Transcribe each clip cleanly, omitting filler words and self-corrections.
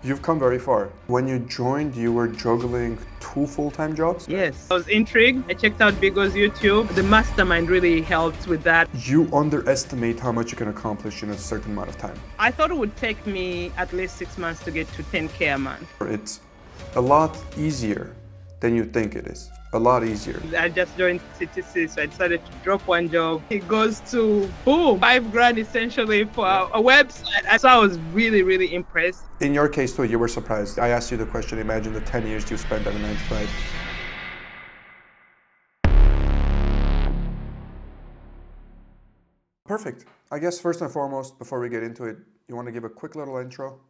You've come very far. When you joined, you were juggling two full-time jobs? Yes, I was intrigued. I checked out Bigo's YouTube. The mastermind really helped with that. You underestimate how much you can accomplish in a certain amount of time. I thought it would take me at least 6 months to get to 10K a month. It's a lot easier than you think it is. A lot easier. I just joined CTC, so I decided to drop one job. It goes to boom, $5,000 essentially for a website. So I was really, really impressed. In your case too, you were surprised. I asked you the question, imagine the 10 years you spent at a 9 to 5. Perfect. I guess first and foremost, before we get into it, you want to give a quick little intro?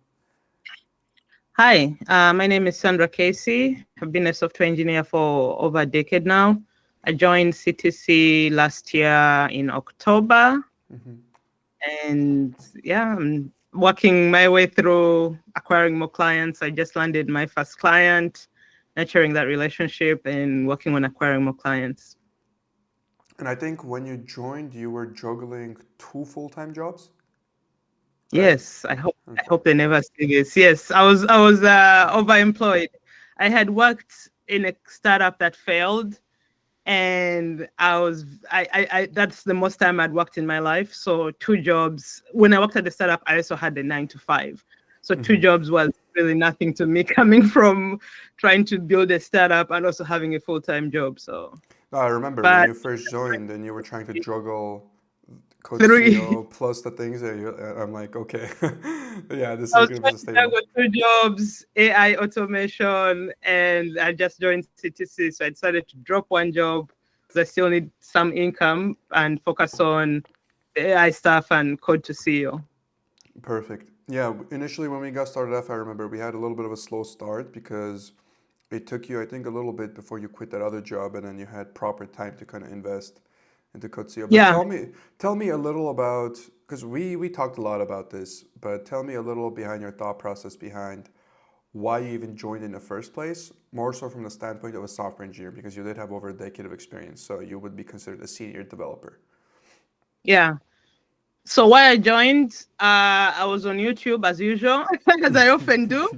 Hi, my name is Sandra Casey. I've been a software engineer for over a decade now. I joined CTC last year in October. And yeah, I'm working my way through acquiring more clients. I just landed my first client, nurturing that relationship and working on acquiring more clients. And I think when you joined, you were juggling two full-time jobs? Yes, I hope they never see this. Yes, I was overemployed. I had worked in a startup that failed, and I that's the most time I'd worked in my life. So two jobs. When I worked at the startup, I also had a 9 to 5. So two jobs was really nothing to me, coming from trying to build a startup and also having a full-time job. So No, I remember when but you first joined and you were trying to juggle Code three. CEO plus the things that I'm like, okay, yeah, this I is was going to be trying to sustainable. juggle two jobs, AI automation, and I just joined CTC. So I decided to drop one job because I still need some income and focus on the AI stuff and code to CEO. Perfect. Yeah, initially when we got started off, I remember we had a little bit of a slow start because it took you, I think, a little bit before you quit that other job, and then you had proper time to kind of invest into Cotzio. But Yeah. tell me a little about, because we talked a lot about this, but tell me a little behind your thought process behind why you even joined in the first place, more so from the standpoint of a software engineer, because you did have over a decade of experience, so you would be considered a senior developer. Yeah. So why I joined, I was on YouTube as usual, as I often do.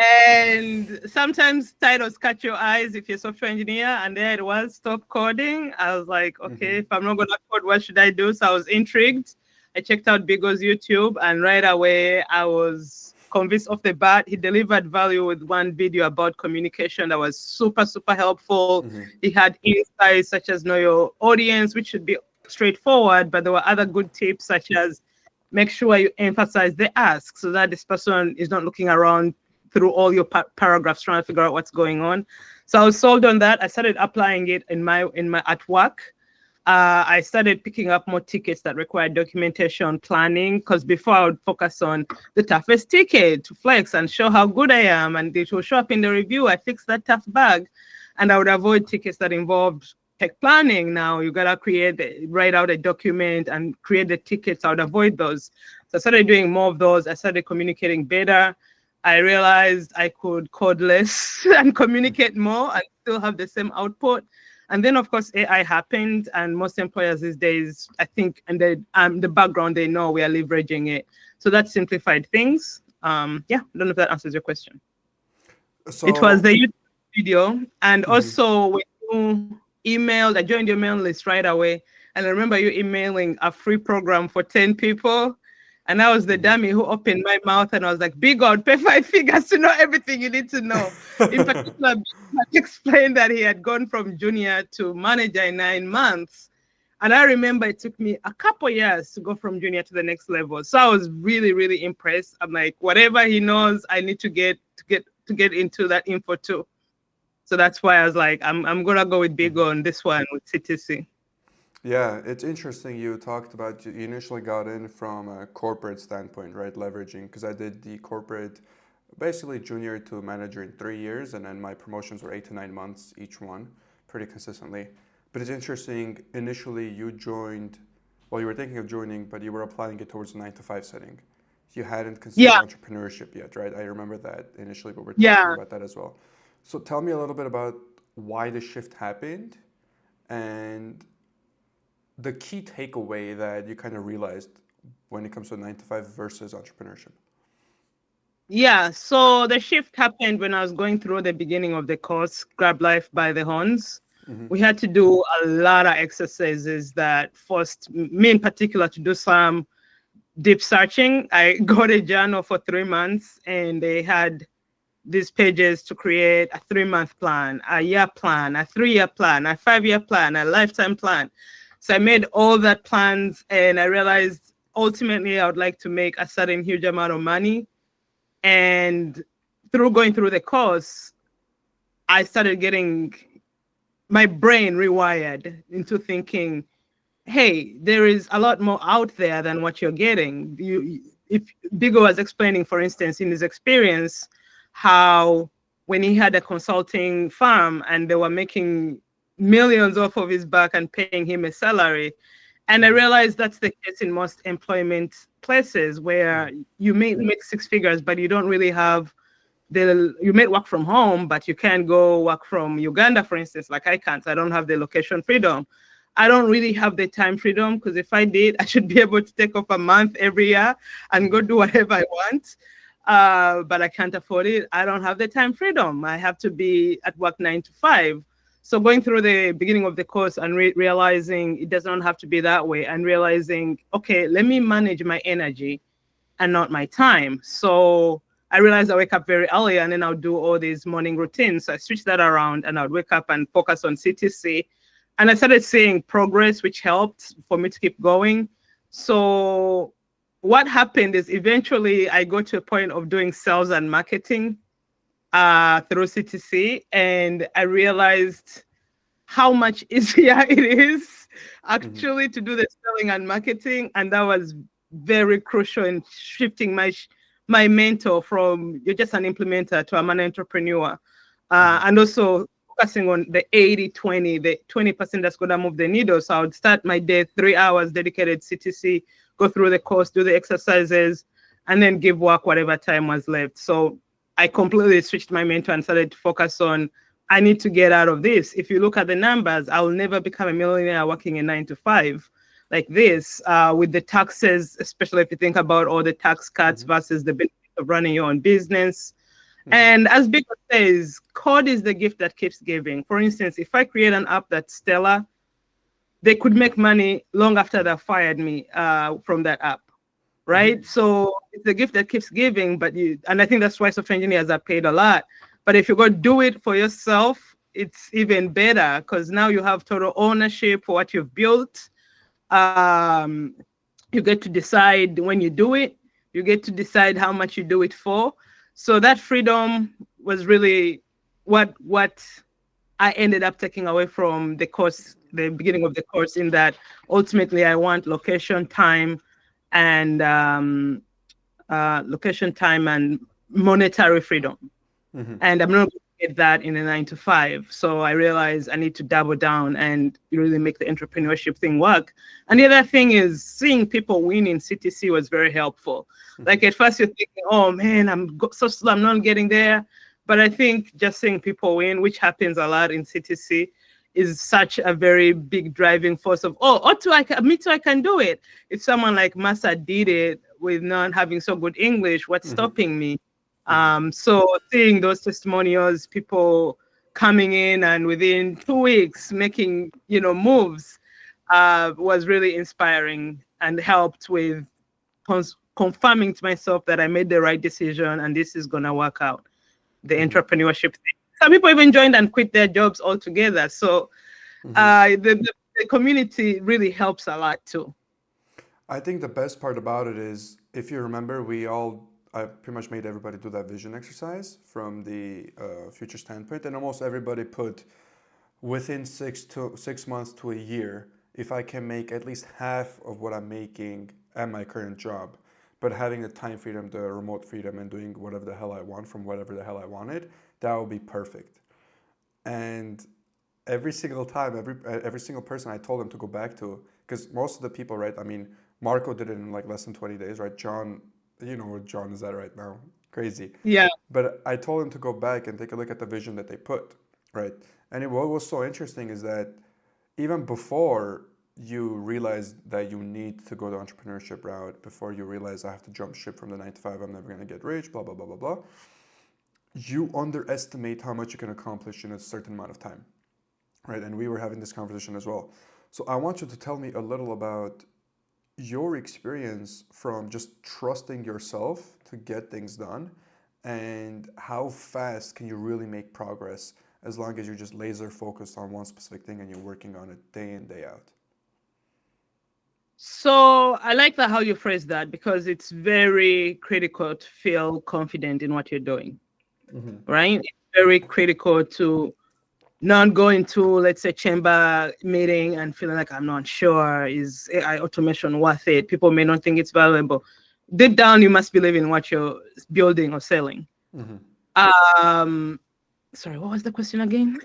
And sometimes titles catch your eyes if you're a software engineer, and there it was, stop coding. I was like, okay, if I'm not gonna code, what should I do? So I was intrigued. I checked out Bigo's YouTube, and right away I was convinced off the bat. He delivered value with one video about communication that was super, super helpful. He had insights such as know your audience, which should be straightforward, but there were other good tips such as make sure you emphasize the ask so that this person is not looking around through all your paragraphs trying to figure out what's going on. So I was sold on that. I started applying it in my at work. I started picking up more tickets that required documentation planning, because before I would focus on the toughest ticket to flex and show how good I am, and it will show up in the review. I fixed that tough bug, and I would avoid tickets that involved tech planning. Now you gotta write out a document and create the tickets. I would avoid those. So I started doing more of those. I started communicating better. I realized I could code less and communicate more and still have the same output. And then, of course, AI happened, and most employers these days, I think, and the background, they know we are leveraging it. So that simplified things. Yeah, I don't know if that answers your question. It was So, the YouTube video, and also when you emailed, I joined your mail list right away. And I remember you emailing a free program for 10 people. And I was the dummy who opened my mouth and I was like, big God, pay 5 figures to know everything you need to know. In particular, he explained that he had gone from junior to manager in 9 months. And I remember it took me a couple years to go from junior to the next level. So I was really, really impressed. I'm like, whatever he knows, I need to get into that info too. So that's why I was like, I'm gonna go with big on this one with CTC. yeah, it's interesting you talked about you initially got in from a corporate standpoint, right? Leveraging, because I did the corporate, basically junior to manager in 3 years, and then my promotions were 8 to 9 months each one, pretty consistently. But it's interesting, initially you joined, well, you were thinking of joining, but you were applying it towards the 9 to 5 setting. You hadn't considered Yeah, entrepreneurship yet, right? I remember that initially, but we're talking yeah. about that as well. So tell me a little bit about why the shift happened and the key takeaway that you kind of realized when it comes to 9 to 5 versus entrepreneurship. Yeah, so the shift happened when I was going through the beginning of the course, Grab Life by the Horns. Mm-hmm. We had to do a lot of exercises that forced me in particular to do some deep searching. I got a journal for 3 months and they had these pages to create a 3 month plan, a year plan, a 3 year plan, a 5 year plan, a lifetime plan. So I made all that plans and I realized ultimately I would like to make a certain huge amount of money. And through going through the course, I started getting my brain rewired into thinking, hey, there is a lot more out there than what you're getting. If Bigo was explaining, for instance, in his experience, how when he had a consulting firm and they were making millions off of his back and paying him a salary. And I Mm-hmm. realized that's the case in most employment places where you may make six figures, but you don't really have you may work from home, but you can't go work from Uganda, for instance, like I can't. I don't have the location freedom. I don't really have the time freedom because if I did, I should be able to take off a month every year and Mm-hmm. go do whatever I want. But I can't afford it. I don't have the time freedom. I have to be at work 9 to 5. So going through the beginning of the course and realizing it does not have to be that way and realizing, okay, let me manage my energy and not my time. So I realized I wake up very early and then I'll do all these morning routines. So I switched that around and I'd wake up and focus on CTC. And I started seeing progress, which helped for me to keep going. So what happened is eventually I got to a point of doing sales and marketing through CTC. And I realized how much easier it is Mm-hmm. actually to do the selling and marketing. And that was very crucial in shifting my mentor from you're just an implementer to I'm an entrepreneur. Mm-hmm. And also focusing on the 80-20, the 20% that's going to move the needle. So I would start my day 3 hours dedicated CTC, go through the course, do the exercises, and then give work whatever time was left. So I completely switched my mentor and started to focus on I need to get out of this. If you look at the numbers, I'll never become a millionaire working a 9 to 5 like this with the taxes, especially if you think about all the tax cuts Mm-hmm. versus the benefit of running your own business. Mm-hmm. And as Biko says, code is the gift that keeps giving. For instance, if I create an app that's stellar, they could make money long after they fired me from that app, Mm-hmm. right? So it's the gift that keeps giving, and I think that's why software engineers are paid a lot. But if you go do it for yourself, it's even better because now you have total ownership for what you've built. Um, you get to decide when you do it. You get to decide how much you do it for. So that freedom was really what I ended up taking away from the course, the beginning of the course, in that ultimately I want and location time and monetary freedom. Mm-hmm. And I'm not going to get that in a 9 to 5. So I realized I need to double down and really make the entrepreneurship thing work. And the other thing is seeing people win in CTC was very helpful. Mm-hmm. Like at first you're thinking, oh man, so slow, I'm not getting there. But I think just seeing people win, which happens a lot in CTC, is such a very big driving force of, me too, I can do it. If someone like Masa did it with not having so good English, what's Mm-hmm. stopping me? Mm-hmm. So seeing those testimonials, people coming in and within 2 weeks making, moves, was really inspiring and helped with confirming to myself that I made the right decision and this is gonna work out. The Mm-hmm. entrepreneurship thing. Some people even joined and quit their jobs altogether. So Mm-hmm. the community really helps a lot too. I think the best part about it is, if you remember, I pretty much made everybody do that vision exercise from the future standpoint, and almost everybody put within 6 months to a year, if I can make at least half of what I'm making at my current job, but having the time freedom, the remote freedom, and doing whatever the hell I want from whatever the hell I wanted, that would be perfect. And every single time, every single person I told them to go back to, because most of the people, right? I mean, Marco did it in like less than 20 days, right? John, you know where John is at right now, crazy. Yeah. But I told him to go back and take a look at the vision that they put, right? And what was so interesting is that even before, you realize that you need to go the entrepreneurship route before you realize I have to jump ship from the 9 to 5, I'm never going to get rich, blah, blah, blah, blah, blah. You underestimate how much you can accomplish in a certain amount of time, right? And we were having this conversation as well. So I want you to tell me a little about your experience from just trusting yourself to get things done, and how fast can you really make progress as long as you're just laser focused on one specific thing and you're working on it day in, day out. So I like that how you phrase that, because it's very critical to feel confident in what you're doing, right? It's very critical to not go into, let's say, chamber meeting and feeling like I'm not sure, is AI automation worth it? People may not think it's valuable. Deep down, you must believe in what you're building or selling. Sorry, what was the question again?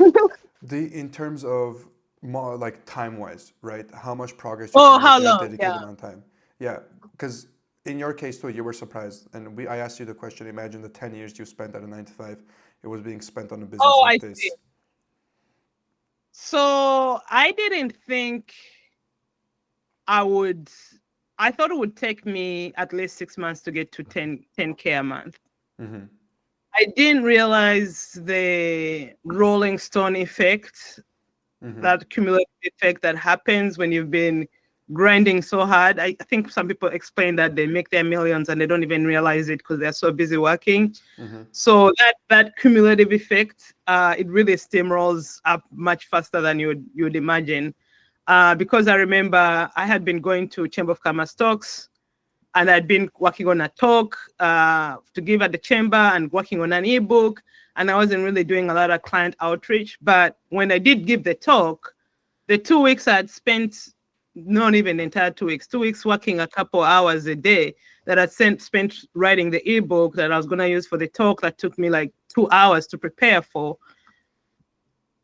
In terms of more like time wise, right? How much progress you Oh, can make how in a long? dedicated amount of time. Yeah, because in your case too, you were surprised, and I asked you the question. Imagine the 10 years you spent at a 9 to 5, it was being spent on a business Oh, like I see. this. So I didn't think I would. I thought it would take me at least 6 months to get to 10K a month. I didn't realize the rolling stone effect, that cumulative effect that happens when you've been grinding so hard. I think some people explain that they make their millions and they don't even realize it because they're so busy working. So that cumulative effect, it really steamrolls up much faster than you'd imagine. Because I remember I had been going to Chamber of Commerce talks, and I'd been working on a talk to give at the chamber and working on an ebook, and I wasn't really doing a lot of client outreach. But when I did give the talk, the 2 weeks I'd spent, not even the entire 2 weeks, 2 weeks working a couple hours a day that I'd spent writing the ebook that I was going to use for the talk that took me like 2 hours to prepare for,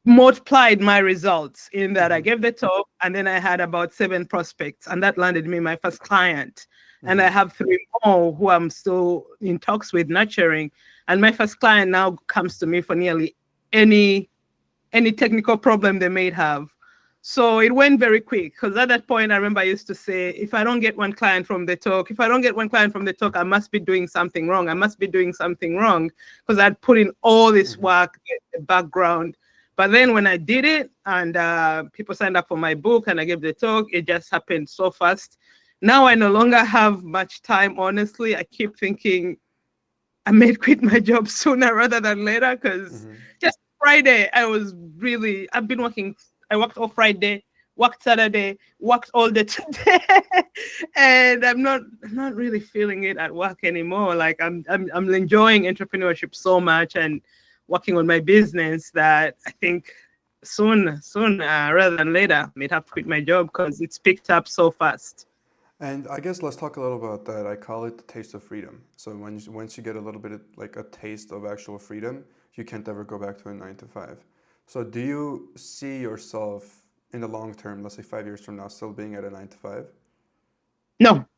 multiplied my results in that I gave the talk, and then I had about 7 prospects, and that landed me my first client. And I have 3 more who I'm still in talks with, nurturing. And my first client now comes to me for nearly any technical problem they may have. So it went very quick, because at that point, I remember I used to say, if I don't get one client from the talk, I must be doing something wrong. I must be doing something wrong, because I'd put in all this work, the background. But then when I did it and people signed up for my book and I gave the talk, it just happened so fast. Now I no longer have much time, honestly. I keep thinking I may quit my job sooner rather than later, because just Friday, I've been working. I worked all Friday, worked Saturday, worked all day today, and I'm not really feeling it at work anymore. Like I'm enjoying entrepreneurship so much and working on my business that I think soon, rather than later, I may have to quit my job because it's picked up so fast. And I guess let's talk a little about that. I call it the taste of freedom. So once you get a little bit of, like a taste of actual freedom, you can't ever go back to a 9 to 5. So do you see yourself in the long term, let's say 5 years from now, still being at a 9 to 5?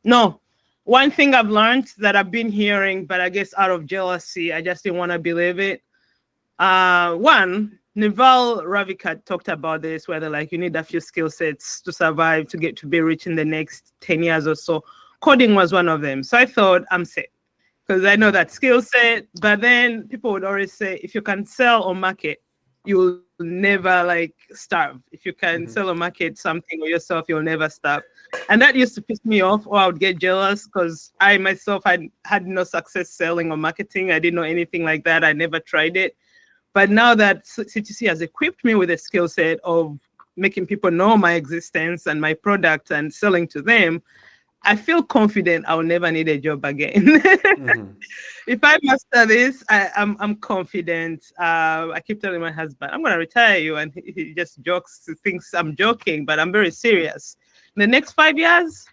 No. One thing I've learned that I've been hearing, but I guess out of jealousy, I just didn't want to believe it. One, Naval Ravikant talked about this, whether like you need a few skill sets to survive, to get to be rich in the next 10 years or so. Coding was one of them. So I thought I'm set, because I know that skill set. But then people would always say, if you can sell or market, you'll never like starve. If you can sell or market something or yourself, you'll never starve. And that used to piss me off, or I would get jealous, because I myself had no success selling or marketing. I didn't know anything like that. I never tried it. But now that CTC has equipped me with a skill set of making people know my existence and my product and selling to them, I feel confident I'll never need a job again. If I master this, I'm confident. I keep telling my husband, I'm going to retire you. And he just jokes, thinks I'm joking, but I'm very serious. In the next 5 years,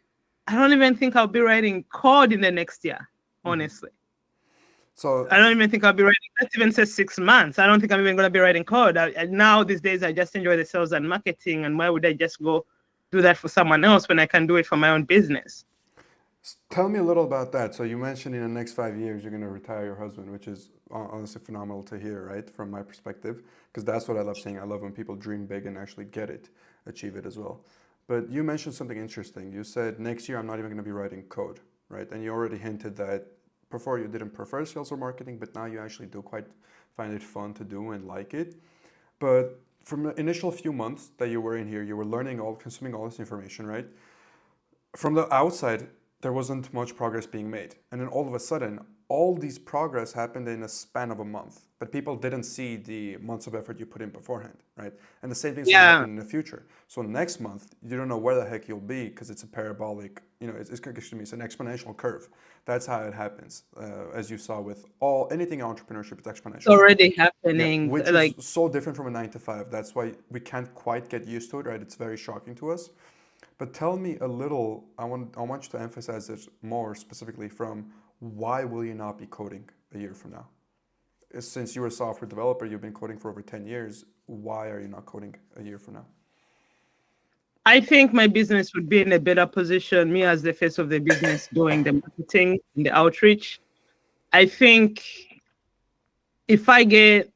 I don't even think I'll be writing code in the next year, honestly. So I don't even think I'll be writing. Let's even say 6 months. I don't think I'm even going to be writing code. Now, these days, I just enjoy the sales and marketing. And why would I just go do that for someone else when I can do it for my own business? tell me a little about that. So you mentioned in the next 5 years you're going to retire your husband, which is honestly phenomenal to hear, right? From my perspective, because that's what I love seeing. I love when people dream big and actually get it, achieve it as well. But you mentioned something interesting. You said next year I'm not even going to be writing code, right? And you already hinted that before you didn't prefer sales or marketing, but now you actually do quite find it fun to do and like it. But from the initial few months that you were in here, you were learning all, consuming all this information, right? From the outside, there wasn't much progress being made. And then all of a sudden, all these progress happened in a span of a month. But people didn't see the months of effort you put in beforehand, right? And the same thing's going to Yeah. happen in the future. So next month, you don't know where the heck you'll be because it's a parabolic, excuse me, it's an exponential curve. That's how it happens. As you saw with anything in entrepreneurship, it's It's exponential. already Yeah, happening. which is Like, so different from a 9 to 5. That's why we can't quite get used to it, right? It's very shocking to us. But tell me a little, I want you to emphasize it more specifically from why will you not be coding a year from now? Since you were a software developer, you've been coding for over 10 years. Why are you not coding a year from now? I think my business would be in a better position, me as the face of the business doing the marketing and the outreach. I think if I get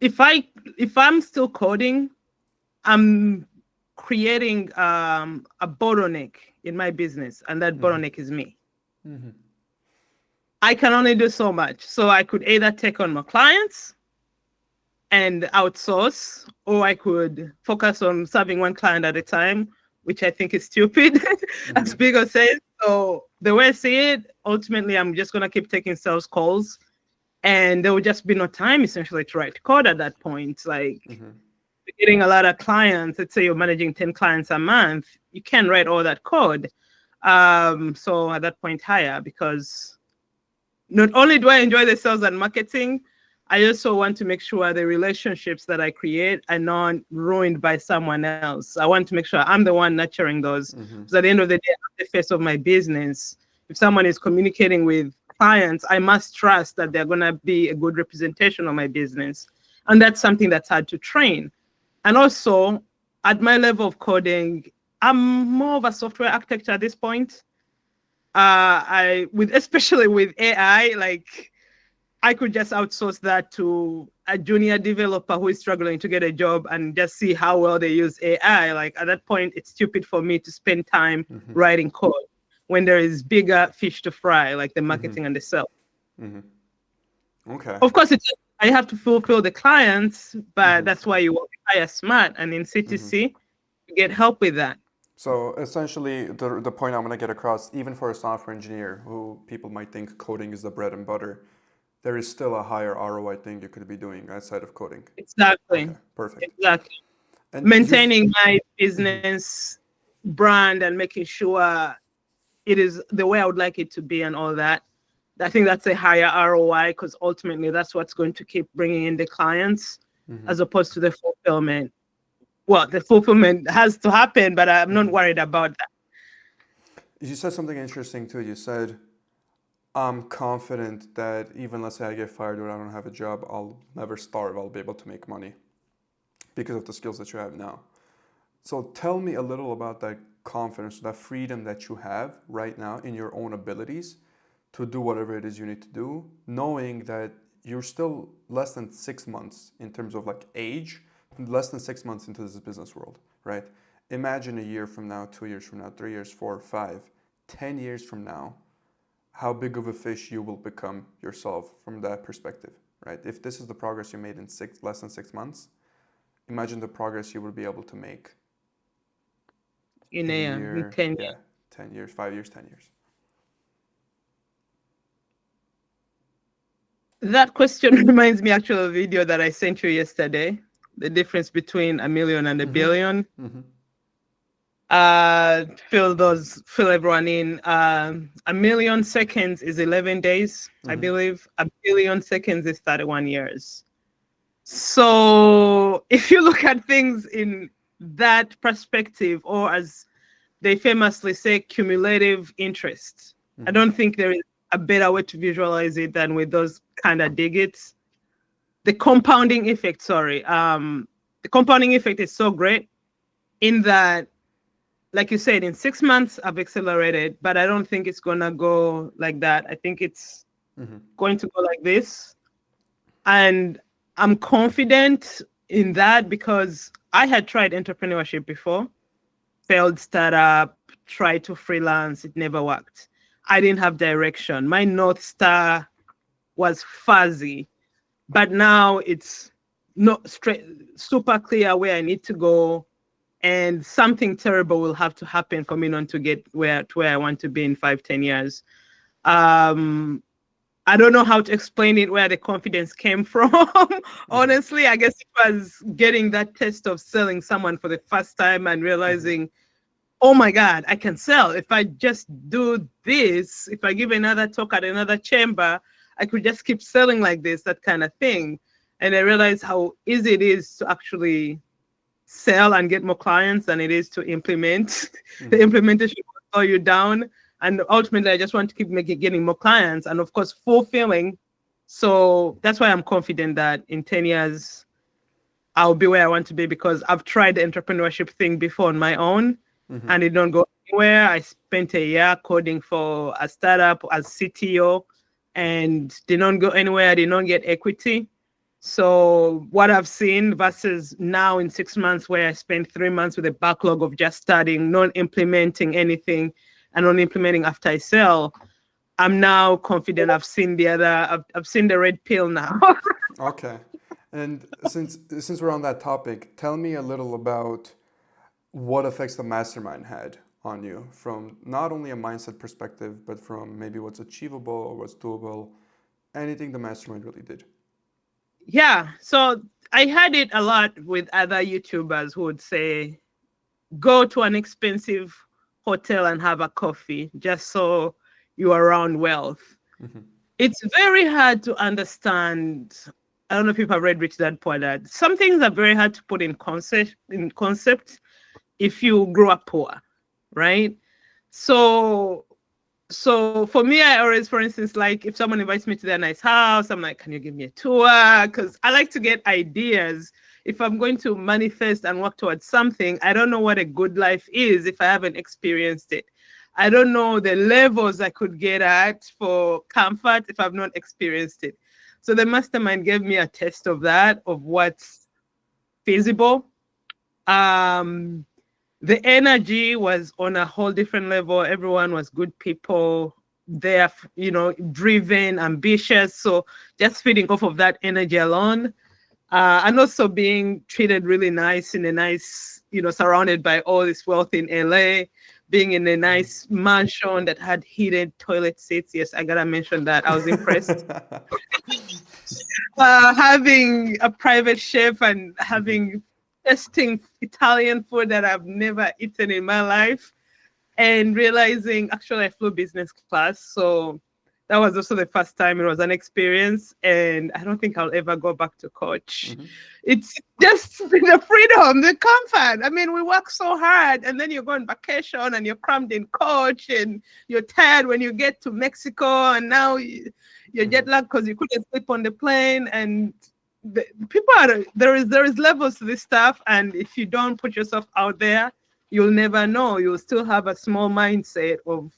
if I'm still coding, I'm creating a bottleneck in my business, and that bottleneck is me. I can only do so much. So I could either take on more clients and outsource, or I could focus on serving one client at a time, which I think is stupid, as Bigo says. So the way I see it, ultimately, I'm just going to keep taking sales calls, and there will just be no time essentially to write code at that point. Like, getting a lot of clients, let's say you're managing 10 clients a month, you can't write all that code. So at that point, hire, because not only do I enjoy the sales and marketing, I also want to make sure the relationships that I create are not ruined by someone else. I want to make sure I'm the one nurturing those. So at the end of the day, I'm the face of my business. If someone is communicating with clients, I must trust that they're going to be a good representation of my business. And that's something that's hard to train. And also, at my level of coding, I'm more of a software architect at this point. Especially with AI, like, I could just outsource that to a junior developer who is struggling to get a job and just see how well they use AI. Like, at that point, it's stupid for me to spend time writing code when there is bigger fish to fry, like the marketing and the sales. Okay. Of course, I have to fulfill the clients, but that's why you hire smart. And in CTC, you get help with that. So essentially, the point I'm going to get across, even for a software engineer who people might think coding is the bread and butter, there is still a higher ROI thing you could be doing outside of coding. Exactly. Okay, perfect. Exactly. And Maintaining my business brand and making sure it is the way I would like it to be and all that. I think that's a higher ROI because ultimately that's what's going to keep bringing in the clients as opposed to the fulfillment. Well, the fulfillment has to happen, but I'm not worried about that. You said something interesting too. You said, I'm confident that even let's say I get fired or I don't have a job, I'll never starve. I'll be able to make money because of the skills that you have now. So tell me a little about that confidence, that freedom that you have right now in your own abilities to do whatever it is you need to do, knowing that you're still less than 6 months in terms of like age, less than 6 months into this business world, right? Imagine a year from now, 2 years from now, 3 years, 4, 5, 10 years from now, how big of a fish you will become yourself from that perspective, right? If this is the progress you made in less than 6 months, imagine the progress you will be able to make in a year, in 10 years. Yeah, 10 years, 5 years, 10 years. That question reminds me actually of a video that I sent you yesterday. The difference between a million and a billion. Fill everyone in. A million seconds is 11 days, I believe. A billion seconds is 31 years. So if you look at things in that perspective, or as they famously say, cumulative interest, I don't think there is a better way to visualize it than with those kind of digits. The compounding effect, the compounding effect is so great in that, like you said, in 6 months I've accelerated, but I don't think it's gonna go like that. I think it's going to go like this. And I'm confident in that because I had tried entrepreneurship before. failed startup, tried to freelance, it never worked. I didn't have direction. My North Star was fuzzy, but now it's not straight, super clear where I need to go, and something terrible will have to happen for me not to get where I want to be in 5-10 years. um I don't know how to explain it, where the confidence came from. Mm-hmm. Honestly, I guess it was getting that test of selling someone for the first time and Mm-hmm. realizing, oh my God, I can sell. If I just do this, if I give another talk at another chamber, I could just keep selling like this, that kind of thing. And I realized how easy it is to actually sell and get more clients than it is to implement. The Mm-hmm. implementation will slow you down. And ultimately, I just want to keep getting more clients and, of course, fulfilling. So that's why I'm confident that in 10 years, I'll be where I want to be, because I've tried the entrepreneurship thing before on my own Mm-hmm. and it don't go anywhere. I spent a year coding for a startup as CTO and did not go anywhere. I did not get equity. So what I've seen versus now in 6 months, where I spent 3 months with a backlog of just starting, not implementing anything and only implementing after I sell, I'm now confident. I've seen the red pill now. Okay. And since we're on that topic, tell me a little about what effects the mastermind had on you from not only a mindset perspective, but from maybe what's achievable or what's doable, anything the mastermind really did. Yeah. So I had it a lot with other YouTubers who would say, go to an expensive hotel and have a coffee just so you're around wealth. Mm-hmm. It's very hard to understand. I don't know if you've read Rich Dad Poor Dad. Some things are very hard to put in concept if you grow up poor, right? So so for me, I always, for instance, like if someone invites me to their nice house, I'm like, can you give me a tour? Because I like to get ideas. If I'm going to manifest and work towards something, I don't know what a good life is if I haven't experienced it. I don't know the levels I could get at for comfort if I've not experienced it. So the mastermind gave me a test of that, of what's feasible. Um, the energy was on a whole different level. Everyone was good people. They're, driven, ambitious. So just feeding off of that energy alone, and also being treated really nice in a nice, surrounded by all this wealth in LA, being in a nice mansion that had heated toilet seats. Yes, I gotta mention that. I was impressed. Having a private chef and Mm-hmm. having testing Italian food that I've never eaten in my life, and realizing actually I flew business class. So that was also the first time. It was an experience, and I don't think I'll ever go back to coach. Mm-hmm. It's just the freedom, the comfort. I mean, we work so hard, and then you go on vacation and you're crammed in coach, and you're tired when you get to Mexico, and now you're Mm-hmm. jet lagged because you couldn't sleep on the plane. And people are there is levels to this stuff, and if you don't put yourself out there, you'll never know. You'll still have a small mindset of,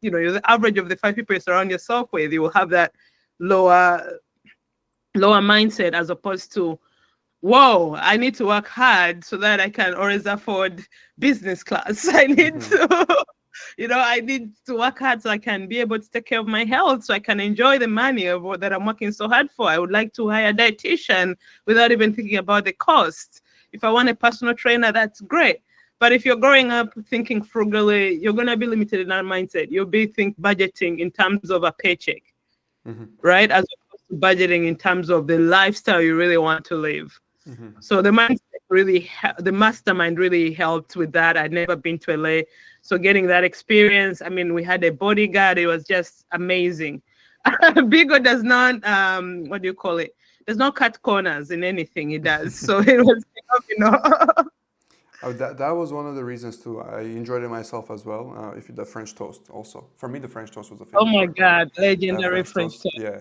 you're the average of the 5 people you surround yourself with. You will have that lower lower mindset, as opposed to, whoa, I need to work hard so that I can always afford business class. I need Mm-hmm. to, I need to work hard so I can be able to take care of my health, so I can enjoy the money of what that I'm working so hard for. I would like to hire a dietitian without even thinking about the cost. If I want a personal trainer, that's great. But if you're growing up thinking frugally, you're gonna be limited in that mindset. You'll be budgeting in terms of a paycheck, Mm-hmm. right? As opposed to budgeting in terms of the lifestyle you really want to live. Mm-hmm. So the mastermind really helped with that. I'd never been to LA. So getting that experience, I mean, we had a bodyguard. It was just amazing. Bigo does not, what do you call it? Does not cut corners in anything he does. So it was, That was one of the reasons too. I enjoyed it myself as well. If the French toast also. For me, the French toast was the oh favorite my part of it. God, That legendary French French toast, toast. yeah.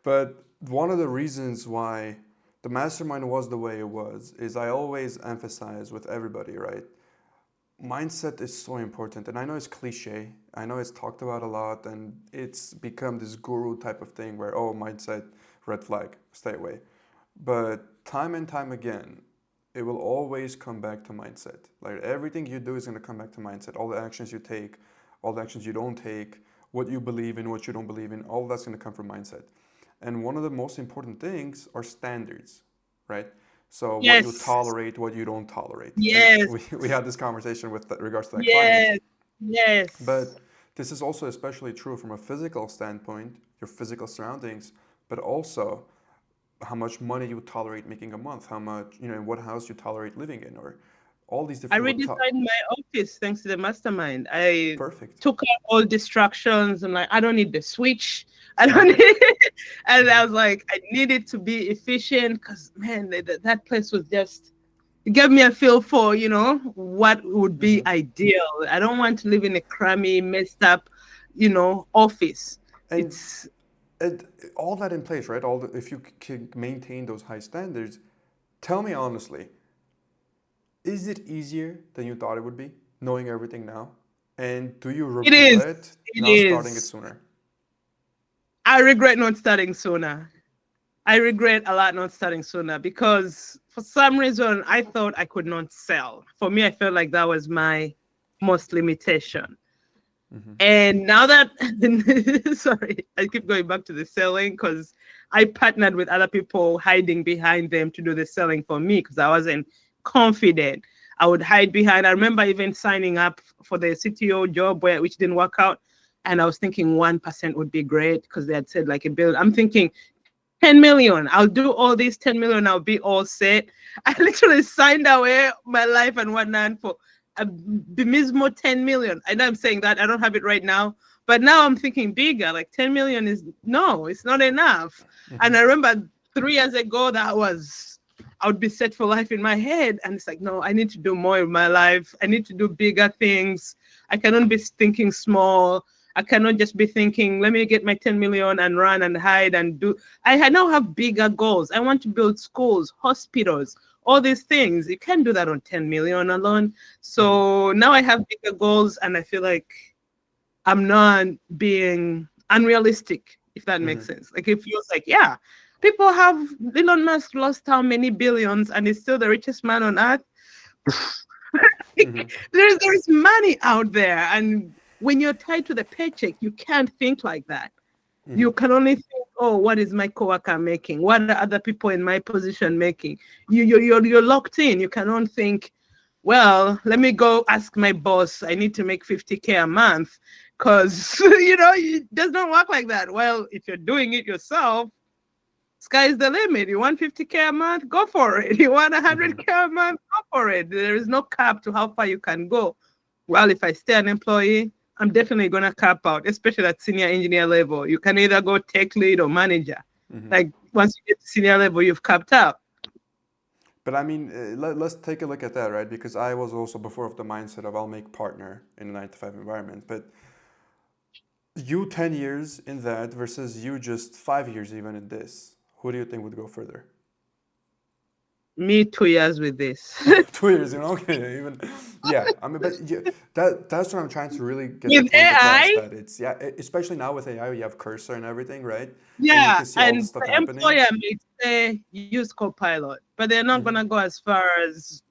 But one of the reasons why the mastermind was the way it was is I always emphasize with everybody, right? Mindset is so important. And I know it's cliche. I know it's talked about a lot and it's become this guru type of thing where, oh, mindset, red flag, stay away. But time and time again, it will always come back to mindset. Like everything you do is going to come back to mindset. All the actions you take, all the actions you don't take, what you believe in, what you don't believe in, all that's going to come from mindset. And one of the most important things are standards, right? So what you Yes. tolerate, what you don't tolerate. And Yes. we had this conversation with regards to that client. Yes. Yes. But this is also especially true from a physical standpoint, your physical surroundings, but also how much money you tolerate making a month, how much, in what house you tolerate living in, or all these I different redesigned my office thanks to the mastermind. I perfect. took out all distractions. I'm like, I don't need the switch. I Yeah. don't need and Mm-hmm. I was like, I needed to be efficient because man, that place was just it gave me a feel for, what would be Mm-hmm. ideal. I don't want to live in a crummy, messed up, office. And, It's and all that in place, right? If you can maintain those high standards, tell me honestly, is it easier than you thought it would be, knowing everything now? And do you it is. regret It not starting it is. sooner? I regret not starting sooner. I regret a lot not starting sooner because for some reason I thought I could not sell. For me, I felt like that was my most limitation. Mm-hmm. And now that, sorry, I keep going back to the selling because I partnered with other people hiding behind them to do the selling for me because I wasn't confident. I would hide behind. I remember even signing up for the CTO job which didn't work out. And I was thinking 1% would be great because they had said like a bill. I'm thinking 10 million. I'll do all these 10 million. I'll be all set. I literally signed away my life and whatnot for the mismo 10 million. I know I'm saying that. I don't have it right now. But now I'm thinking bigger. Like 10 million is no, it's not enough. Mm-hmm. And I remember 3 years ago, I would be set for life in my head. And it's like, no, I need to do more in my life. I need to do bigger things. I cannot be thinking small. I cannot just be thinking, let me get my 10 million and run and hide and do. I now have bigger goals. I want to build schools, hospitals, all these things. You can't do that on 10 million alone. Mm-hmm. So now I have bigger goals and I feel like I'm not being unrealistic, if that Mm-hmm. makes sense. Like it feels like, yeah, people have Elon Musk lost how many billions and he's still the richest man on earth. Mm-hmm. There's money out there. And when you're tied to the paycheck, you can't think like that. Mm-hmm. You can only think, oh, what is my coworker making? What are other people in my position making? You're locked in. You cannot think, well, let me go ask my boss. I need to make 50K a month because it does not work like that. Well, if you're doing it yourself, sky's the limit. You want 50K a month, go for it. You want Mm-hmm. 100K a month, go for it. There is no cap to how far you can go. Well, if I stay an employee, I'm definitely going to cap out, especially at senior engineer level. You can either go tech lead or manager. Mm-hmm. Like once you get to senior level, you've capped out. But I mean, let's take a look at that, right? Because I was also before of the mindset of I'll make partner in a 9 to 5 environment. But you 10 years in that versus you just 5 years even in this, who do you think would go further? Me 2 years with this. 2 years, okay, even yeah. I mean, but that's what I'm trying to really get the With point across. AI, That it's yeah, especially now with AI, you have cursor and everything, right? And you yeah, can see all the and stuff the happening. employer may say use Copilot, but they're not Mm-hmm. gonna go as far as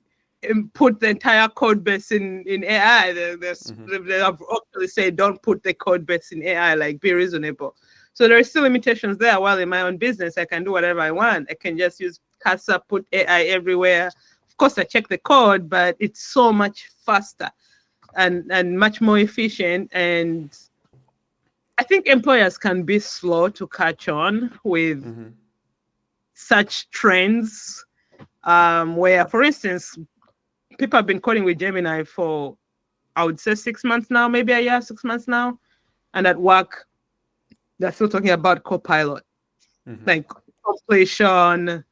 put the entire code base in AI. Mm-hmm. They have actually said don't put the code base in AI, like be reasonable. So there are still limitations there. While in my own business, I can do whatever I want. I can just use Casa, put AI everywhere. Of course, I check the code, but it's so much faster and much more efficient. And I think employers can be slow to catch on with Mm-hmm. such trends. Where, for instance, people have been coding with Gemini for, I would say, 6 months now, maybe a year, 6 months now. And at work, they're still talking about Copilot, Mm-hmm. like completion.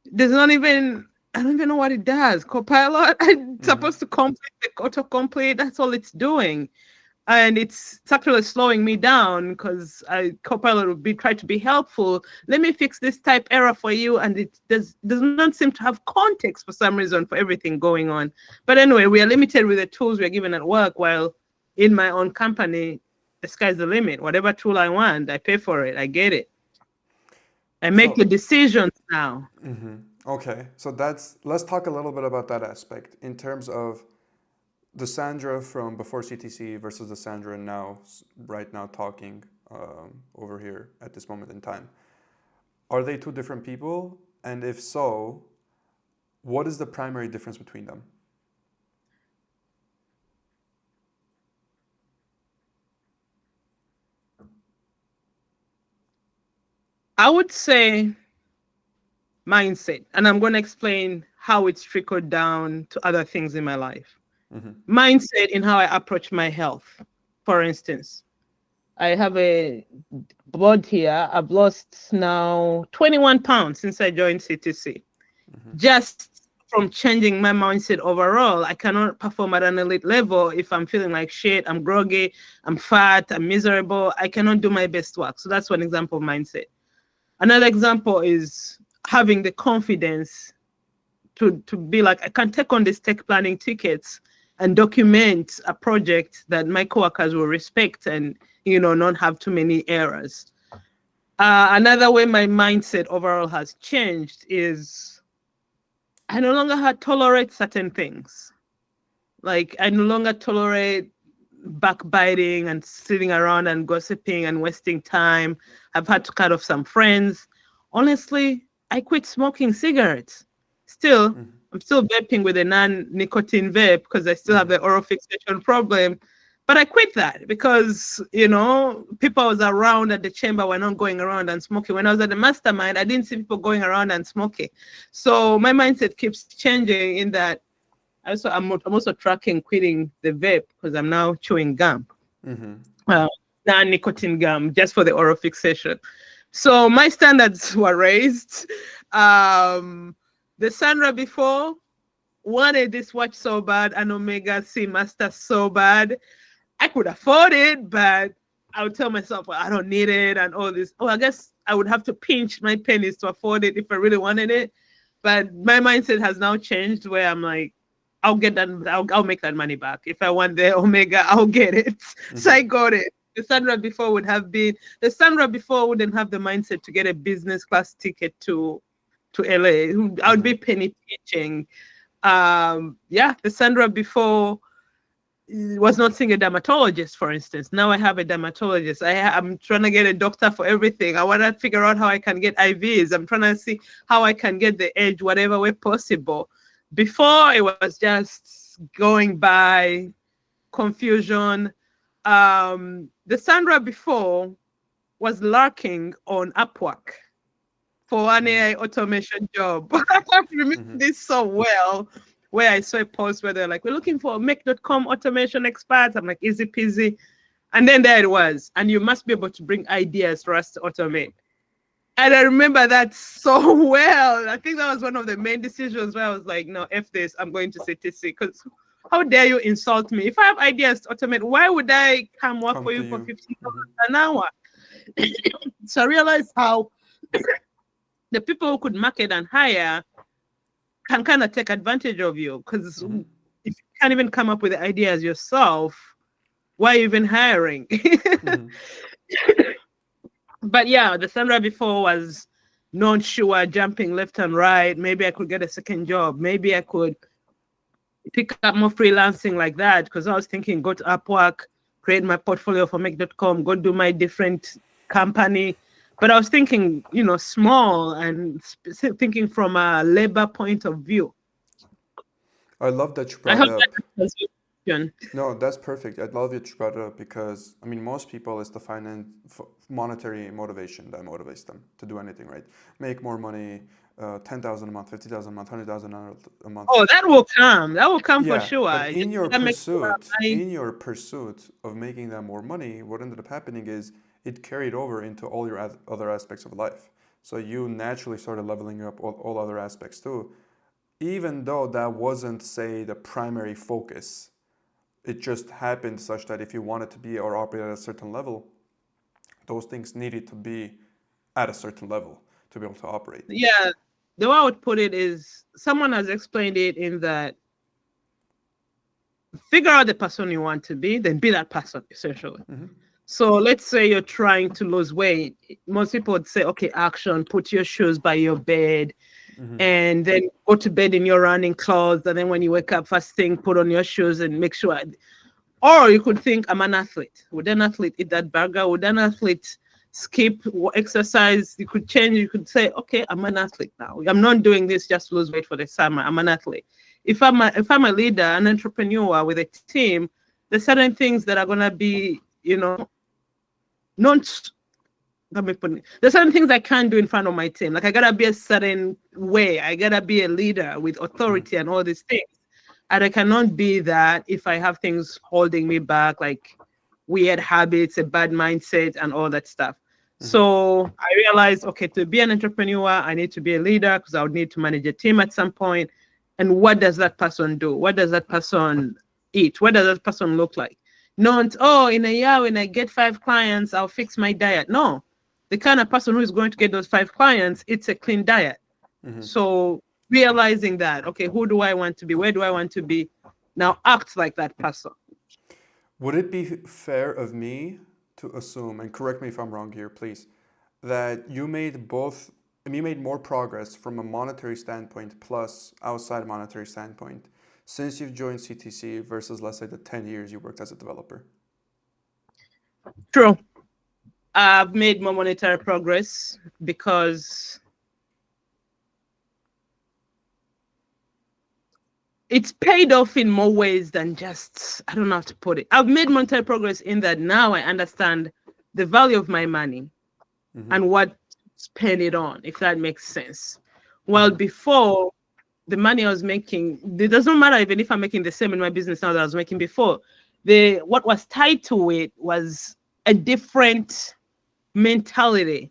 There's not even, I don't even know what it does. Copilot, it's Mm-hmm. supposed to complete the autocomplete. That's all it's doing. And it's actually slowing me down because Copilot would be try to be helpful. Let me fix this type error for you, and it does not seem to have context for some reason for everything going on. But anyway, we are limited with the tools we're given at work. While in my own company, the sky's the limit. Whatever tool I want, I pay for it. I get it. I make So the decisions now. mm-hmm. Okay, so let's talk a little bit about that aspect in terms of the Sandra from before CTC versus the Sandra now, right now talking over here at this moment in time. Are they two different people? And if so, what is the primary difference between them? I would say mindset, and I'm going to explain how it's trickled down to other things in my life. Mm-hmm. Mindset in how I approach my health. For instance, I have a board here. I've lost now 21 pounds since I joined CTC. Mm-hmm. Just from changing my mindset overall, I cannot perform at an elite level if I'm feeling like shit, I'm groggy, I'm fat, I'm miserable. I cannot do my best work. So that's one example of mindset. Another example is having the confidence to be like, I can take on these tech planning tickets and document a project that my coworkers will respect and, not have too many errors. Another way my mindset overall has changed is I no longer tolerate certain things. Like I no longer tolerate backbiting and sitting around and gossiping and wasting time. I've had to cut off some friends. Honestly, I quit smoking cigarettes. Still, Mm-hmm. I'm still vaping with a non-nicotine vape because I still have Mm-hmm. the oral fixation problem. But I quit that because, people was around at the chamber were not going around and smoking. When I was at the mastermind, I didn't see people going around and smoking. So my mindset keeps changing in that I'm also tracking quitting the vape because I'm now chewing gum, Mm-hmm. non-nicotine gum, just for the oral fixation. So my standards were raised. The Sandra before wanted this watch so bad, an Omega C Master so bad. I could afford it, but I would tell myself, well, I don't need it and all this. Oh, I guess I would have to pinch my pennies to afford it if I really wanted it. But my mindset has now changed where I'm like, I'll get that. I'll make that money back. If I want the Omega, I'll get it. So Mm-hmm. I got it. The Sandra before wouldn't have the mindset to get a business class ticket to LA. I would Mm-hmm. be penny pinching. The Sandra before was not seeing a dermatologist, for instance. Now I have a dermatologist. I'm trying to get a doctor for everything. I want to figure out how I can get IVs. I'm trying to see how I can get the edge, whatever way possible. Before, it was just going by confusion. The Sandra before was lurking on Upwork for an Mm-hmm. AI automation job. I remember Mm-hmm. this so well, where I saw a post where they're like, we're looking for make.com automation experts. I'm like, easy peasy. And then there it was. And you must be able to bring ideas for us to automate. And I remember that so well. I think that was one of the main decisions where I was like, no, F this, I'm going to CTC. Because how dare you insult me? If I have ideas to automate, why would I come work Come for to you for you. $15 Mm-hmm. an hour? So I realized how the people who could market and hire can kind of take advantage of you because Mm-hmm. if you can't even come up with the ideas yourself, why even hiring? Mm-hmm. But yeah, the Sandra before was not sure, jumping left and right. Maybe I could get a second job. Maybe I could pick up more freelancing like that because I was thinking go to Upwork, create my portfolio for make.com, go do my different company. But I was thinking, small and thinking from a labor point of view. I love that you I brought hope up. that answers your question. No, that's perfect. I love that you brought it up because I mean, most people it's the monetary motivation that motivates them to do anything, right? Make more money, 10,000 a month, 50,000 a month, 100,000 a month. Oh, that will come. That will come for Yeah, sure. but I just gotta make sure I. in your pursuit of making that more money, what ended up happening is it carried over into all your other aspects of life. So you naturally started leveling up all other aspects too, even though that wasn't, say, the primary focus. It just happened such that if you wanted to be or operate at a certain level, those things needed to be at a certain level to be able to operate. Yeah, the way I would put it is someone has explained it in that figure out the person you want to be, then be that person essentially. Mm-hmm. So let's say you're trying to lose weight. Most people would say, okay, action, put your shoes by your bed, and then go to bed in your running clothes, and then when you wake up first thing, put on your shoes and make sure. Or you could think, I'm an athlete. Would an athlete eat that burger? Would an athlete skip exercise? You could change. You could say, okay, I'm an athlete now. I'm not doing this just to lose weight for the summer. I'm an athlete. If I'm a leader, an entrepreneur with a team, there's certain things that are gonna be, not. There's certain things I can't do in front of my team. Like I gotta be a certain way. I gotta be a leader with authority and all these things. And I cannot be that if I have things holding me back, like weird habits, a bad mindset, and all that stuff. So I realized, okay, to be an entrepreneur, I need to be a leader because I would need to manage a team at some point. And what does that person do? What does that person eat? What does that person look like? Not, oh, in a year when I get 5 clients, I'll fix my diet. No, the kind of person who is going to get those 5 clients, it's a clean diet. So realizing that, okay, who do I want to be? Where do I want to be? Now act like that person. Would it be fair of me to assume, and correct me if I'm wrong here, please, that you made more progress from a monetary standpoint plus outside monetary standpoint since you've joined CTC versus, let's say, the 10 years you worked as a developer? True. I've made more monetary progress because it's paid off in more ways than just, I don't know how to put it. I've made monetary progress in that now I understand the value of my money and what to spend it on, if that makes sense. Well, before, the money I was making, it doesn't matter even if I'm making the same in my business now that I was making before. What was tied to it was a different mentality,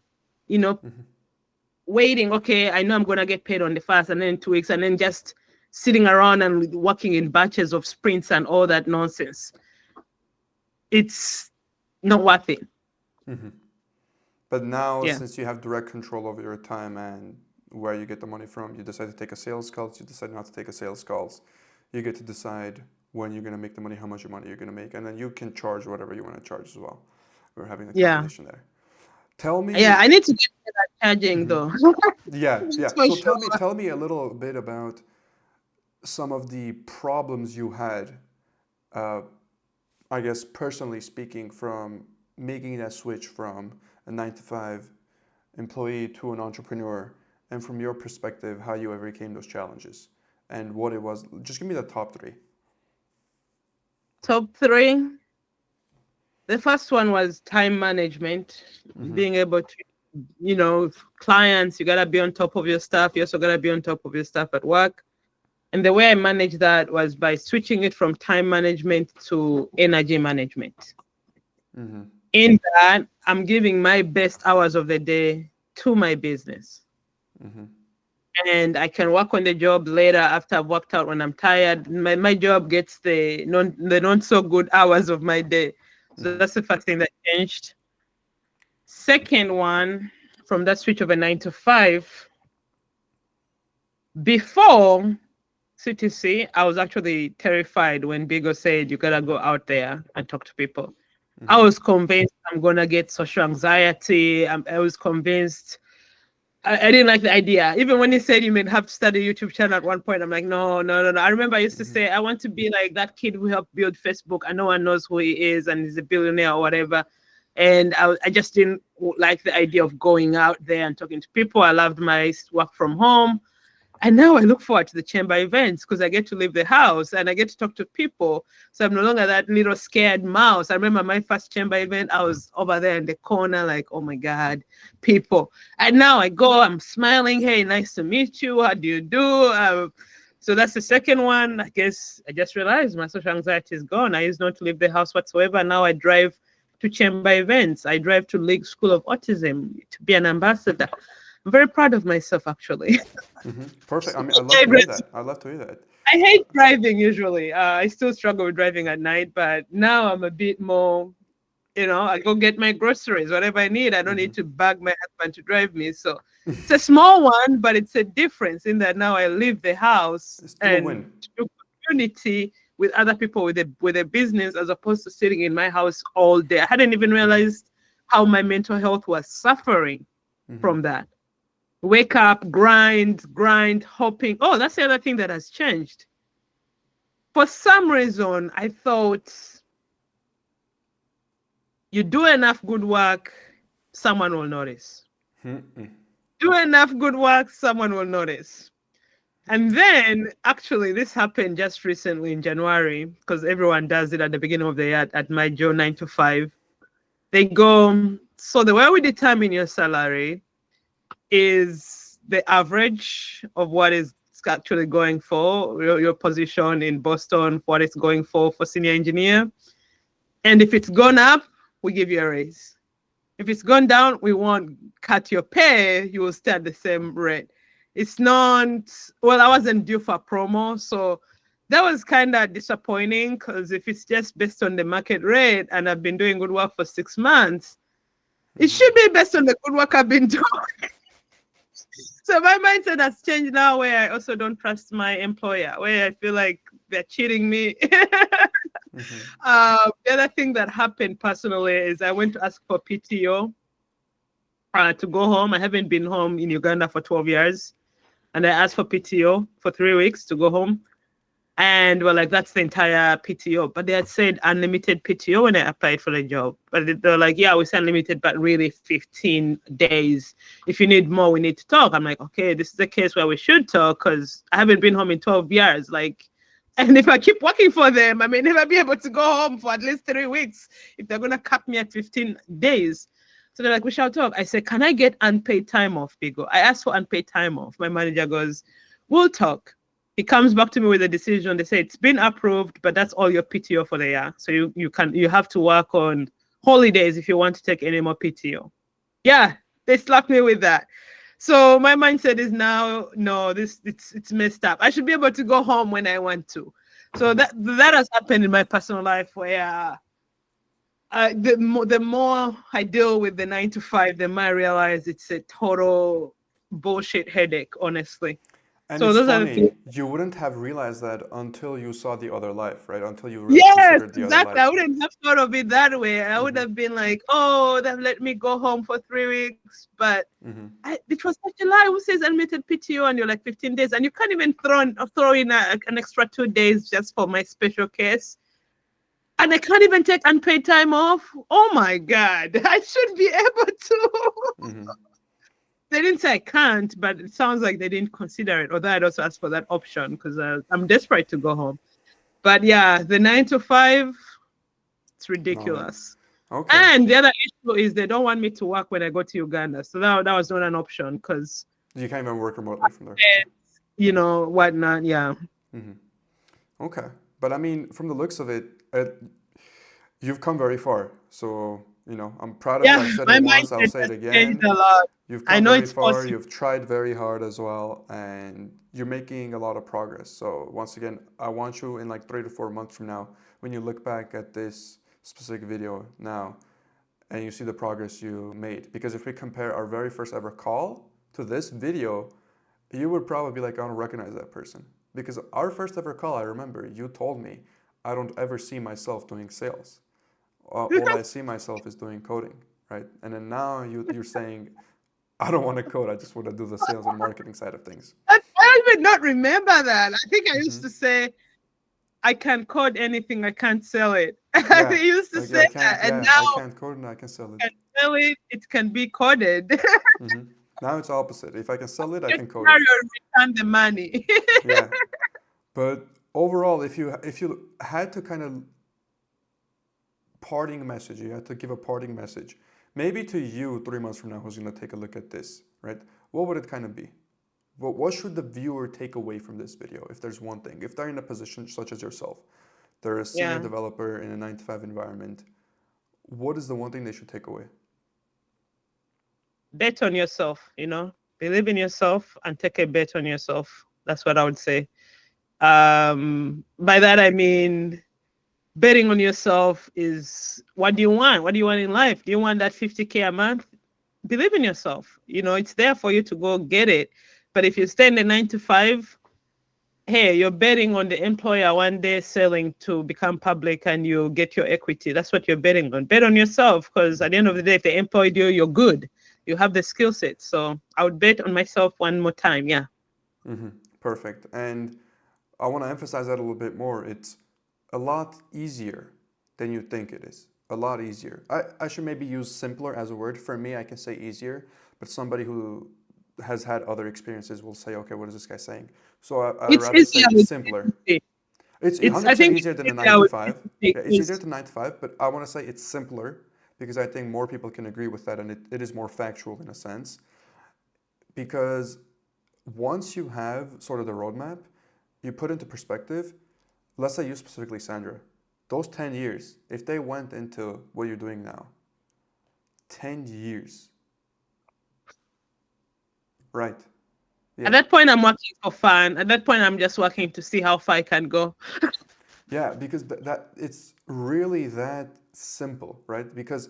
waiting, okay, I know I'm going to get paid on the first and then in 2 weeks, and then just sitting around and working in batches of sprints and all that nonsense. It's not worth it. But now, since you have direct control over your time and where you get the money from, you decide to take a sales calls, you decide not to take a sales calls. You get to decide when you're going to make the money, how much money you're going to make, and then you can charge whatever you want to charge as well. We're having the conversation there. Tell me. Yeah, I need to get to that charging though. Yeah. So tell me a little bit about some of the problems you had, I guess personally speaking, from making that switch from a 9-to-5 employee to an entrepreneur, and from your perspective, how you overcame those challenges and what it was. Just give me the top 3. Top 3. The first one was time management, being able to, clients, you got to be on top of your stuff. You also got to be on top of your stuff at work. And the way I managed that was by switching it from time management to energy management. In that, I'm giving my best hours of the day to my business. And I can work on the job later after I've worked out when I'm tired. My job gets the not so good hours of my day. So that's the first thing that changed. Second one, from that switch of a 9-to-5, before CTC, I was actually terrified when Bigo said, you gotta go out there and talk to people. I was convinced I'm gonna get social anxiety. I was convinced I didn't like the idea. Even when he said you may have to start a YouTube channel at one point, I'm like, no. I remember I used to say, I want to be like that kid who helped build Facebook and no one knows who he is and he's a billionaire or whatever. And I just didn't like the idea of going out there and talking to people. I loved my work from home. And now I look forward to the chamber events because I get to leave the house and I get to talk to people. So I'm no longer that little scared mouse. I remember my first chamber event, I was over there in the corner like, oh my God, people. And now I go, I'm smiling. Hey, nice to meet you. How do you do? So that's the second one. I guess I just realized my social anxiety is gone. I used not to leave the house whatsoever. Now I drive to chamber events. I drive to League School of Autism to be an ambassador. I'm very proud of myself, actually. Perfect. I mean, I'd love to hear that. I'd love to hear that. I hate driving usually. I still struggle with driving at night, but now I'm a bit more, I go get my groceries, whatever I need. I don't need to bug my husband to drive me. So it's a small one, but it's a difference in that now I leave the house and do community with other people with a business as opposed to sitting in my house all day. I hadn't even realized how my mental health was suffering from that. Wake up, grind, hoping. Oh, that's the other thing that has changed. For some reason, I thought you do enough good work, someone will notice. Do enough good work, someone will notice. And then, actually, this happened just recently in January, because everyone does it at the beginning of the year at my job, 9 to 5. They go, so the way we determine your salary is the average of what is actually going for, your position in Boston, what it's going for senior engineer. And if it's gone up, we give you a raise. If it's gone down, we won't cut your pay. You will stay at the same rate. It's not, well, I wasn't due for a promo. So that was kind of disappointing, because if it's just based on the market rate and I've been doing good work for 6 months, it should be based on the good work I've been doing. So my mindset has changed now, where I also don't trust my employer, where I feel like they're cheating me. The other thing that happened personally is I went to ask for PTO to go home. I haven't been home in Uganda for 12 years. And I asked for PTO for 3 weeks to go home. And we're like, that's the entire PTO. But they had said unlimited PTO when I applied for the job. But they're like, yeah, we say unlimited, but really 15 days. If you need more, we need to talk. I'm like, okay, this is the case where we should talk, because I haven't been home in 12 years. Like, and if I keep working for them, I may never be able to go home for at least 3 weeks if they're going to cap me at 15 days. So they're like, we shall talk. I said, can I get unpaid time off, Bigo? I asked for unpaid time off. My manager goes, we'll talk. He comes back to me with a decision. They say it's been approved, but that's all your PTO for the year. So you have to work on holidays if you want to take any more PTO. Yeah, they slapped me with that. So my mindset is now, no, it's messed up. I should be able to go home when I want to. So that has happened in my personal life, where the more I deal with the 9 to 5, the more I realize it's a total bullshit headache, honestly. And so it's those funny, are the things. you wouldn't have realized that until you saw the other life, right? Until you really Yes, considered the other exactly. I life. wouldn't have thought of it that way. I would have been like, oh, then let me go home for 3 weeks. But it was such a lie. Who says unlimited PTO and you're like 15 days, and you can't even throw in an extra 2 days just for my special case. And I can't even take unpaid time off. Oh my God, I should be able to. They didn't say I can't, but it sounds like they didn't consider it. Although I'd also asked for that option, because I'm desperate to go home. But yeah, the 9 to 5, it's ridiculous. Okay. And the other issue is they don't want me to work when I go to Uganda. So that was not an option, because You can't even work remotely from there. you know, whatnot, yeah. Okay. But I mean, from the looks of it, you've come very far. So, I'm proud of you. I've said My it once, I'll mindset say it has again. changed a lot. You've I come know very it's far, possible. you've tried very hard as well, and you're making a lot of progress. So once again, I want you in like 3 to 4 months from now, when you look back at this specific video now, and you see the progress you made. Because if we compare our very first ever call to this video, you would probably be like, I don't recognize that person. Because our first ever call, I remember you told me, I don't ever see myself doing sales. All I see myself is doing coding, right? And then now you're saying, I don't want to code, I just want to do the sales and marketing side of things. I don't even not remember that. I think I used to say, I can code anything, I can't sell it. Yeah, I used to say that, and now I can't code and I can sell it. I can sell it, it can be coded. Now it's opposite. If I can sell it, I can code Now it. you return the money. Yeah, but overall, if you had to kind of parting message, you had to give a parting message, maybe to you 3 months from now, who's going to take a look at this, right? What would it kind of be? What should the viewer take away from this video, if there's one thing? If they're in a position such as yourself, they're a senior developer in a 9 to 5 environment, what is the one thing they should take away? Bet on yourself, believe in yourself and take a bet on yourself. That's what I would say. By that, I mean, betting on yourself is, what do you want? What do you want in life? Do you want that 50K a month? Believe in yourself. It's there for you to go get it. But if you stay in the 9 to 5, hey, you're betting on the employer one day selling to become public and you get your equity. That's what you're betting on. Bet on yourself, because at the end of the day, if they employed you, you're good. you have the skill set. So I would bet on myself one more time. Yeah. Perfect. And I want to emphasize that a little bit more. It's a lot easier than you think it is. A lot easier. I should maybe use simpler as a word. For me, I can say easier, but somebody who has had other experiences will say, okay, what is this guy saying? So I'd It's rather say easier with simpler. say. It's It's I 100% think easier than the it's 9 easier to with 5. Yeah, it's easier because than 9 to 5, but I want to say it's simpler because I think more people can agree with that and it is more factual in a sense. Because once you have sort of the roadmap, you put into perspective, let's say you specifically, Sandra, those 10 years, if they went into what you're doing now, 10 years, right? at Yeah. that point I'm working for fun. At that point I'm just working to see how far I can go. Yeah, because that it's really that simple, right? Because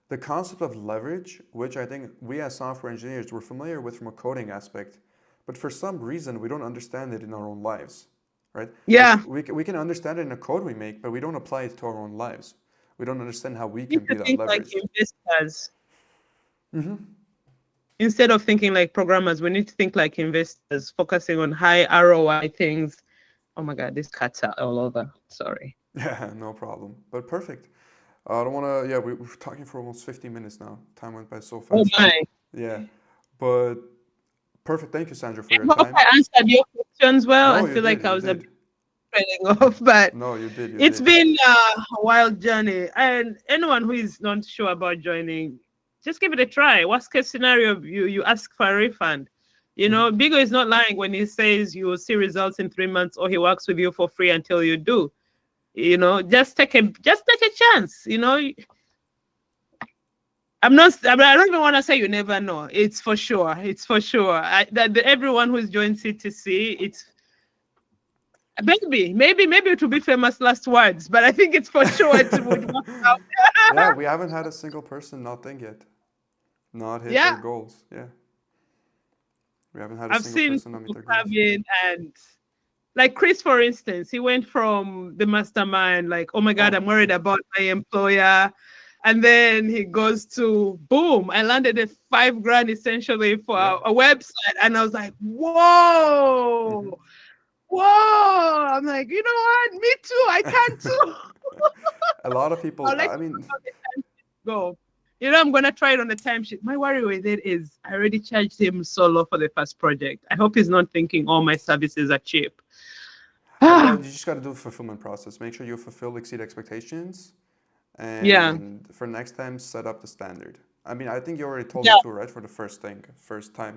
the concept of leverage, which I think we as software engineers we're familiar with from a coding aspect, but for some reason we don't understand it in our own lives, right? Like Yeah. we can understand it in a code we make, but we don't apply it to our own lives. We don't understand how we We need can to be that think like leveraged. investors. Instead of thinking like programmers, we need to think like investors, focusing on high ROI things. Oh my God, these cats are all over. Sorry. Yeah, no problem. But perfect. I don't want to. Yeah, we're talking for almost 50 minutes now. Time went by so Oh fast. my. Yeah, but perfect. Thank you, Sandra, for your I hope time. I answered your questions well. I No, you feel did. like I You was a bit did. trailing off, but No, you did. You it's did. been a wild journey. And anyone who is not sure about joining, just give it a try. Worst case scenario, you ask for a refund. You know, Bigo is not lying when he says you will see results in 3 months, or he works with you for free until you do. You know, just take a chance. You know, I'm not. I don't even want to say you never know. It's for sure. It's for sure. Everyone who's joined CTC, it's maybe it will be famous last words, but I think it's for sure it would work out. Yeah, we haven't had a single person not think yet, not hit their Yeah, goals. Yeah, we haven't had a I've single seen person not meet people their come goals. in and like Chris, for instance, he went from the mastermind, like, oh my God, Oh, I'm worried about my employer. And then he goes to boom, I landed at 5 grand essentially for yeah. a website. And I was like, whoa, whoa. I'm like, you know what? Me too. I can too. A lot of I'll people. let I you mean, know how the timesheet go. You know, I'm gonna try it on the timesheet. My worry with it is I already charged him solo for the first project. I hope he's not thinking all my services are cheap. yeah, Ah, you just got to do a fulfillment process. Make sure you fulfill, exceed expectations, yeah. and for next time, set up the standard. I mean, I think you already told me Yeah. too, right? For the first time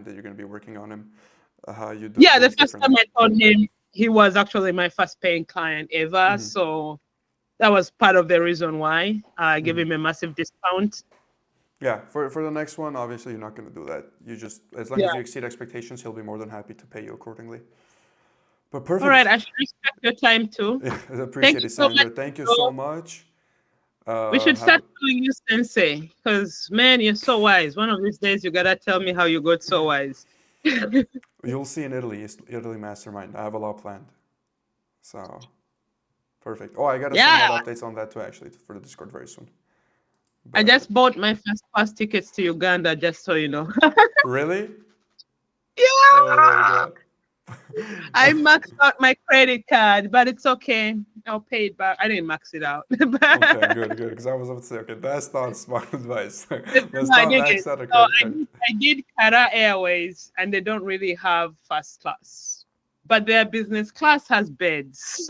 that you're going to be working on him, how you do Yeah, the things first time differently. I told him, he was actually my first paying client ever. So that was part of the reason why I gave him a massive discount. Yeah, for the next one, obviously you're not going to do that. You just, as long Yeah. as you exceed expectations, he'll be more than happy to pay you accordingly. But All right. perfect. I should respect your time too. Yeah, I Thank appreciate you it, so much. Sandra. Thank you so Bro. much. We should Have start calling you Sensei because, man, you're so wise. One of these days, you got to tell me how you got so wise. you'll see in Italy, Italy Mastermind. I have a lot planned. So perfect. Oh, I gotta send Yeah. out updates on that too, actually, for the Discord very soon. I But just bought my first class tickets to Uganda, just so you know. really? Oh my Yeah. god. I maxed out my credit card, but it's okay. I'll pay it back. I didn't max it out. Okay, But good, good. Because I was about to say, okay, that's not smart advice. no, Let's I not didn't. max out a So credit I card. did, I did Qatar Airways, and they don't really have first class, but their business class has beds.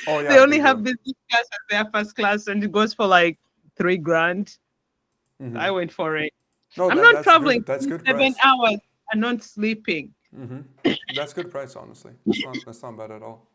Oh They yeah, they only do. have business class as their first class, and it goes for like 3 grand. I went for it. No, I'm that not that's traveling good. That's good price. 7 hours and not sleeping. That's good price, honestly. That's not bad at all.